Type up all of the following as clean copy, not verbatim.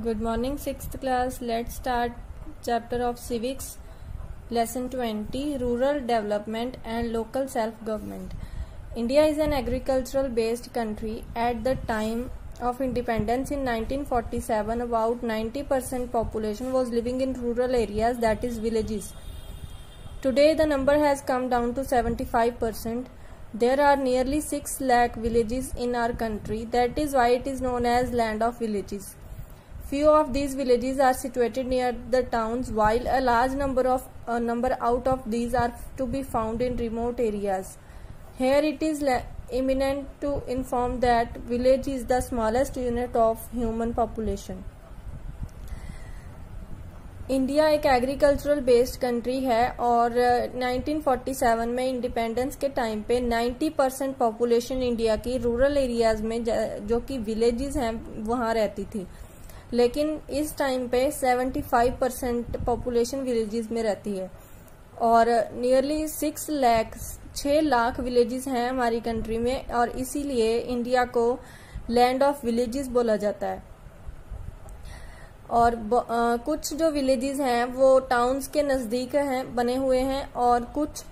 Good morning, 6th class. Let's start chapter of civics, lesson 20, rural development and local self-government. India is an agricultural based country. At the time of independence in 1947, about 90% population was living in rural areas, that is villages. Today the number has come down to 75%. There are nearly 6 lakh villages in our country. That is why it is known as land of villages. Few of these villages are situated near the towns, while a large number out of these are to be found in remote areas. Here it is eminent to inform that village is the smallest unit of human population. India एक agricultural based country है और 1947 में independence के time पे 90% population India की rural areas में जो कि विलेजेस हैं वहाँ रहती थी, लेकिन इस टाइम पे 75% पॉपुलेशन विलेजेस में रहती है और नियरली 6 लाख विलेजेस हैं हमारी कंट्री में, और इसीलिए इंडिया को लैंड ऑफ विलेजेस बोला जाता है। और कुछ जो विलेजेस हैं वो टाउन्स के नज़दीक हैं बने हुए हैं और कुछ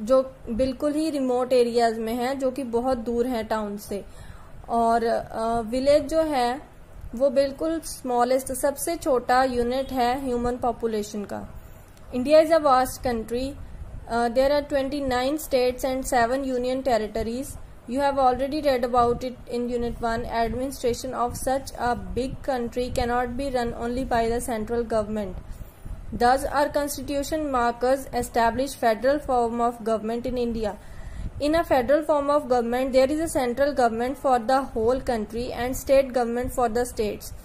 जो बिल्कुल ही रिमोट एरियाज में हैं जो कि बहुत दूर हैं टाउन से। और विलेज जो है वो बिल्कुल स्मॉलेस्ट सबसे छोटा यूनिट है ह्यूमन पॉपुलेशन का। India is a vast country. There are 29 states and 7 union territories. You have already read about it in Unit 1. Administration of such a big country cannot be run only by the central government. Thus, our constitution markers establish federal form of government in India. In a federal form of government, there is a central government for the whole country and state government for the states.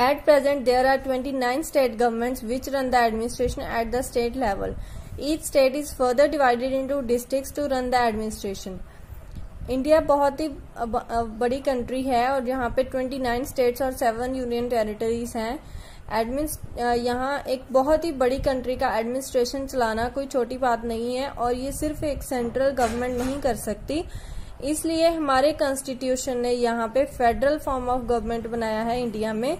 At present, there are 29 state governments which run the administration at the state level. Each state is further divided into districts to run the administration. India बहुत ही बड़ी country है और यहाँ पे 29 states और 7 union territories हैं। यहाँ एक बहुत ही बड़ी कंट्री का एडमिनिस्ट्रेशन चलाना कोई छोटी बात नहीं है और ये सिर्फ एक सेंट्रल गवर्नमेंट नहीं कर सकती, इसलिए हमारे कॉन्स्टिट्यूशन ने यहाँ पे फेडरल फॉर्म ऑफ गवर्नमेंट बनाया है इंडिया में,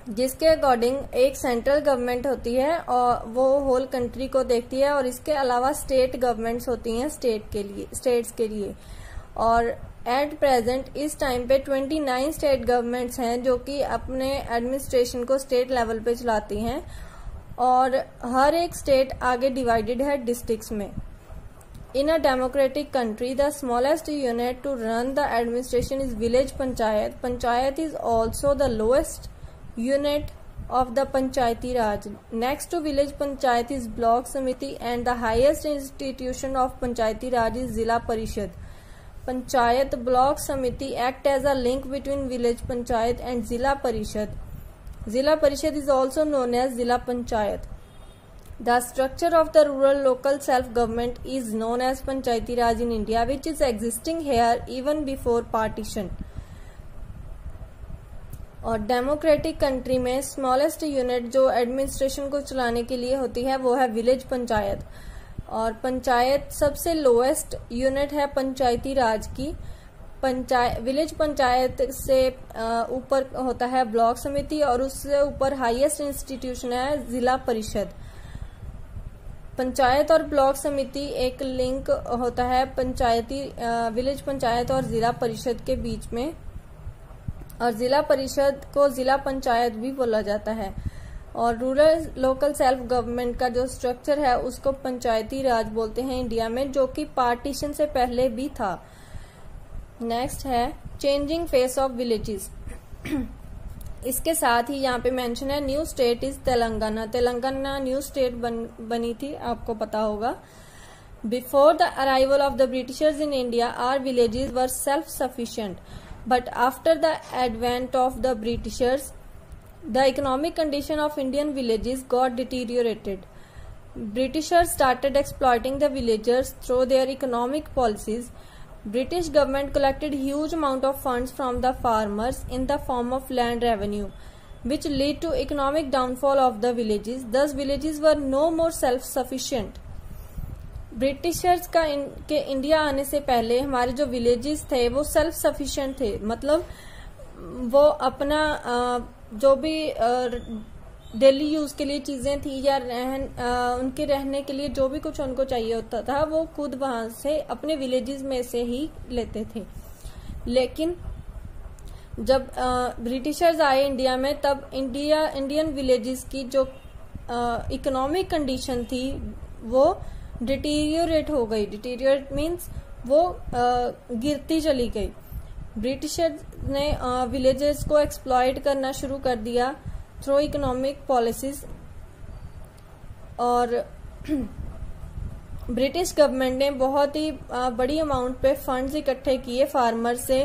जिसके अकॉर्डिंग एक सेंट्रल गवर्नमेंट होती है और वो होल कंट्री को देखती है और इसके अलावा स्टेट गवर्नमेंट्स होती हैं स्टेट्स के लिए। और एट प्रेजेंट इस टाइम पे 29 स्टेट गवर्नमेंट्स हैं जो कि अपने एडमिनिस्ट्रेशन को स्टेट लेवल पे चलाती हैं और हर एक स्टेट आगे डिवाइडेड है डिस्ट्रिक्ट्स में। In a democratic country the smallest unit to run the administration is village panchayat. Panchayat is also the lowest unit of the Panchayati Raj. Next to village panchayat is block samiti and the highest institution of Panchayati Raj is Zilla Parishad. Panchayat block samiti act as a link between village panchayat and Zilla Parishad. Zilla Parishad is also known as Zilla Panchayat. The structure of the rural local self-government is known as Panchayati Raj in India, which is existing here even before partition. और democratic country में smallest unit जो administration को चलाने के लिए होती है वो है विलेज पंचायत, और पंचायत सबसे लोएस्ट यूनिट है पंचायती राज की। विलेज पंचायत से ऊपर होता है ब्लॉक समिति और उससे ऊपर हाईएस्ट इंस्टीट्यूशन है जिला परिषद। पंचायत और ब्लॉक समिति एक लिंक होता है विलेज पंचायत और जिला परिषद के बीच में, और जिला परिषद को जिला पंचायत भी बोला जाता है। और रूरल लोकल सेल्फ गवर्नमेंट का जो स्ट्रक्चर है उसको पंचायती राज बोलते हैं इंडिया में, जो कि पार्टीशन से पहले भी था। नेक्स्ट है चेंजिंग फेस ऑफ विलेजेस। इसके साथ ही यहाँ पे मेंशन है new state is Telangana. Telangana new state बनी थी, आपको पता होगा। Before the arrival of the Britishers in India our villages were self sufficient. But after the advent of the Britishers, the economic condition of Indian villages got deteriorated. Britishers started exploiting the villagers through their economic policies. British government collected huge amount of funds from the farmers in the form of land revenue, which led to economic downfall of the villages. Thus, villages were no more self-sufficient. Britishers के India आने से पहले हमारे जो villages थे वो self sufficient थे, मतलब वो अपना जो भी डेली यूज के लिए चीजें थी या उनके रहने के लिए जो भी कुछ उनको चाहिए होता था वो खुद वहां से अपने विलेजेस में से ही लेते थे। लेकिन जब ब्रिटिशर्स आए इंडिया में, तब इंडियन विलेजेस की जो इकोनॉमिक कंडीशन थी वो डिटीरियोरेट हो गई। डिटीरियोरेट मीन्स वो गिरती चली गई। ब्रिटिशर्स ने विलेजेस को एक्सप्लॉइट करना शुरू कर दिया थ्रू इकोनॉमिक पॉलिसीज, और ब्रिटिश गवर्नमेंट ने बहुत ही बड़ी अमाउंट पे फंड्स इकट्ठे किए फार्मर से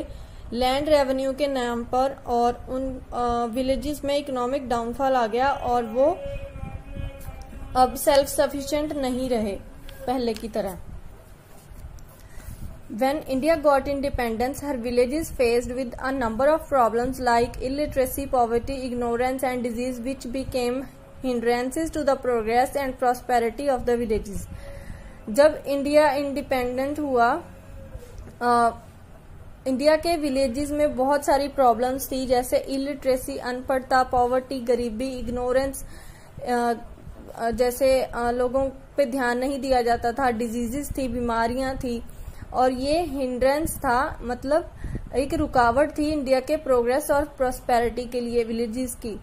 लैंड रेवेन्यू के नाम पर, और उन विलेजेस में इकोनॉमिक डाउनफॉल आ गया और वो अब सेल्फ सफिशिएंट नहीं रहे पहले की तरह। When India got independence, her villages faced with a number of problems like illiteracy, poverty, ignorance and disease, which became hindrances to the progress and prosperity of the villages. जब India independent हुआ, India के villages में बहुत सारी problems थी, जैसे illiteracy, अनपढ़ता, poverty, गरीबी, ignorance, जैसे लोगों पे ध्यान नहीं दिया जाता था, डिजीजेस थी, बीमारियां थी, और ये हिंड्रेंस था, मतलब एक रुकावट थी इंडिया के प्रोग्रेस और प्रॉस्पेरिटी के लिए विलेजेस की।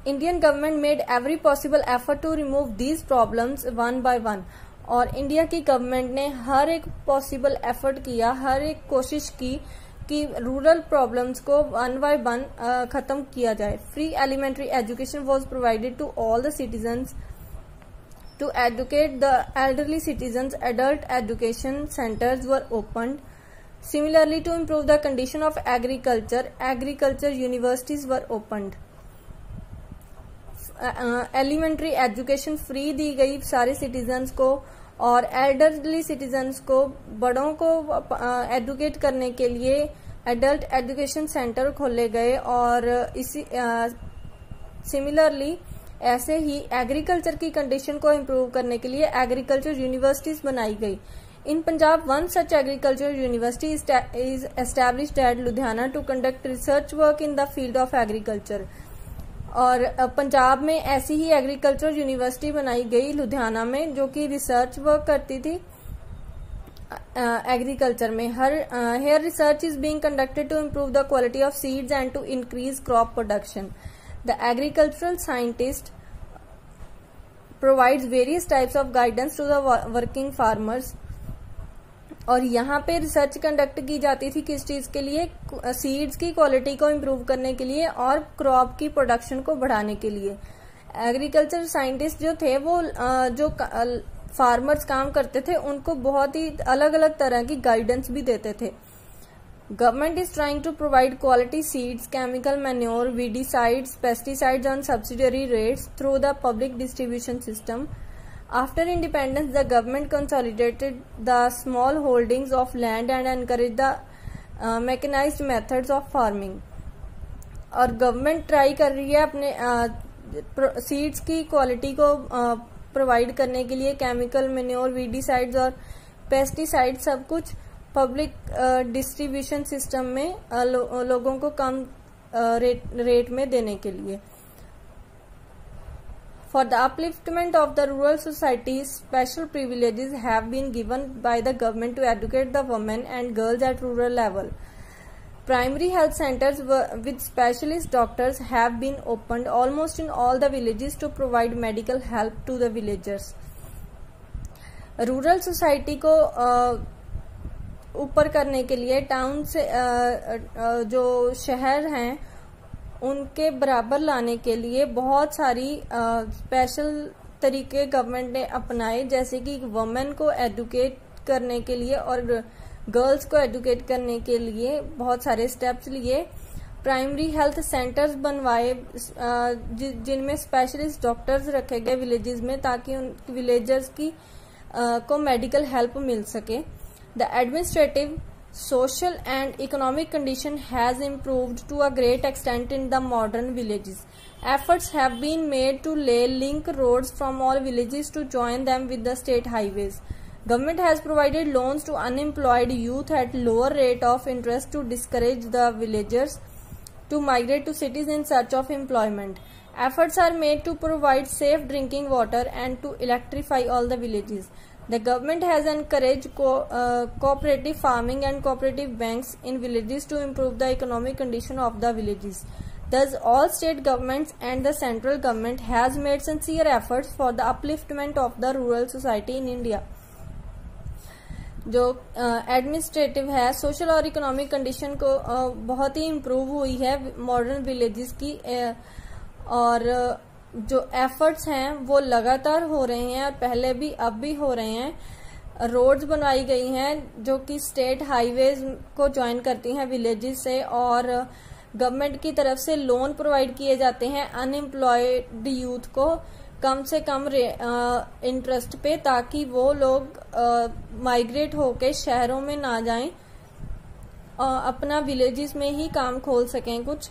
Indian government made every possible effort to remove these problems one by one, और इंडिया की गवर्नमेंट ने हर एक पॉसिबल एफर्ट किया, हर एक कोशिश की कि रूरल प्रॉब्लम्स को वन बाय वन खत्म किया जाए। Free elementary education was provided to all the citizens. To educate the elderly citizens, adult education centers were opened. Similarly, to improve the condition of agriculture universities were opened. Elementary education free दी गई सारे citizens को, और elderly citizens को, बड़ों को educate करने के लिए एडल्ट एजुकेशन सेंटर खोले गए, और इसी सिमिलरली ऐसे ही एग्रीकल्चर की कंडीशन को इम्प्रूव करने के लिए एग्रीकल्चर यूनिवर्सिटीज बनाई गई। In Punjab one such agriculture university is established at Ludhiana to conduct research work in the field of agriculture. और पंजाब में ऐसी ही एग्रीकल्चर यूनिवर्सिटी बनाई गई लुधियाना में, जो कि रिसर्च वर्क करती थी एग्रीकल्चर में। Here research is being conducted to improve the quality of seeds and to increase crop production. The agricultural scientist provides various types of guidance to the working farmers. और यहाँ पे research conduct की जाती थी किस चीज के लिए? सीड्स की क्वालिटी को इम्प्रूव करने के लिए और क्रॉप की प्रोडक्शन को बढ़ाने के लिए। एग्रीकल्चर साइंटिस्ट जो थे वो जो फार्मर्स काम करते थे उनको बहुत ही अलग अलग तरह की गाइडेंस भी देते थे। Government is trying to provide quality seeds, chemical manure, weedicides, pesticides on subsidiary rates through the public distribution system. After independence, the government consolidated the small holdings of land and encouraged the mechanized methods of farming. और government try कर रही है अपने seeds की quality को provide करने के लिए, केमिकल मैन्योर, वीडिसाइड्स और पेस्टिसाइड सब कुछ पब्लिक डिस्ट्रीब्यूशन सिस्टम में लोगों को कम रेट में देने के लिए। For the upliftment of the rural society, special privileges have been given by the government to educate the women and girls at rural level. Primary health centers with specialist doctors have been opened almost in all the villages to provide medical help to the villagers. Rural society को ऊपर करने के लिए town से जो शहर हैं उनके बराबर लाने के लिए बहुत सारी स्पेशल तरीके गवर्नमेंट ने अपनाए, जैसे कि वुमेन को एडुकेट करने के लिए और गर्ल्स को एडुकेट करने के लिए बहुत सारे स्टेप्स लिए। प्राइमरी हेल्थ सेंटर्स बनवाए जिनमें स्पेशलिस्ट डॉक्टर्स रखे गए विलेजेस में, ताकि उन विलेजर्स की को मेडिकल हेल्प मिल सके। The administrative, social and economic condition has improved to a great extent in the modern villages. Efforts have been made to lay link roads from all villages to join them with the state highways. Government has provided loans to unemployed youth at lower rate of interest to discourage the villagers. to migrate to cities in search of employment. Efforts are made to provide safe drinking water and to electrify all the villages. The government has encouraged cooperative farming and cooperative banks in villages to improve the economic condition of the villages. Thus, all state governments and the central government has made sincere efforts for the upliftment of the rural society in India. जो administrative है, social और economic condition को बहुत ही improve हुई है modern villages की, और जो एफर्ट्स हैं वो लगातार हो रहे हैं और पहले भी अब भी हो रहे हैं। रोड्स बनाई गई हैं जो कि स्टेट हाईवेज को ज्वाइन करती हैं विलेजेस से, और गवर्नमेंट की तरफ से लोन प्रोवाइड किए जाते हैं अनएम्प्लॉयड यूथ को कम से कम इंटरेस्ट पे, ताकि वो लोग माइग्रेट होके शहरों में ना जाएं, अपना विलेजेस में ही काम खोल सकें कुछ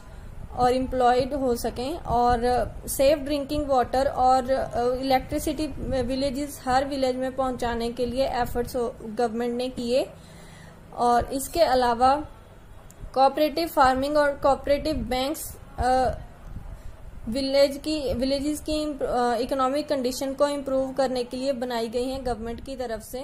और एम्प्लॉयड हो सकें। और सेफ ड्रिंकिंग वाटर और इलेक्ट्रिसिटी विलेजेस हर विलेज में पहुंचाने के लिए एफर्ट्स गवर्नमेंट ने किए। और इसके अलावा कोऑपरेटिव फार्मिंग और कोऑपरेटिव बैंक्स विलेजेस की इकोनॉमिक कंडीशन को इम्प्रूव करने के लिए बनाई गई हैं गवर्नमेंट की तरफ से।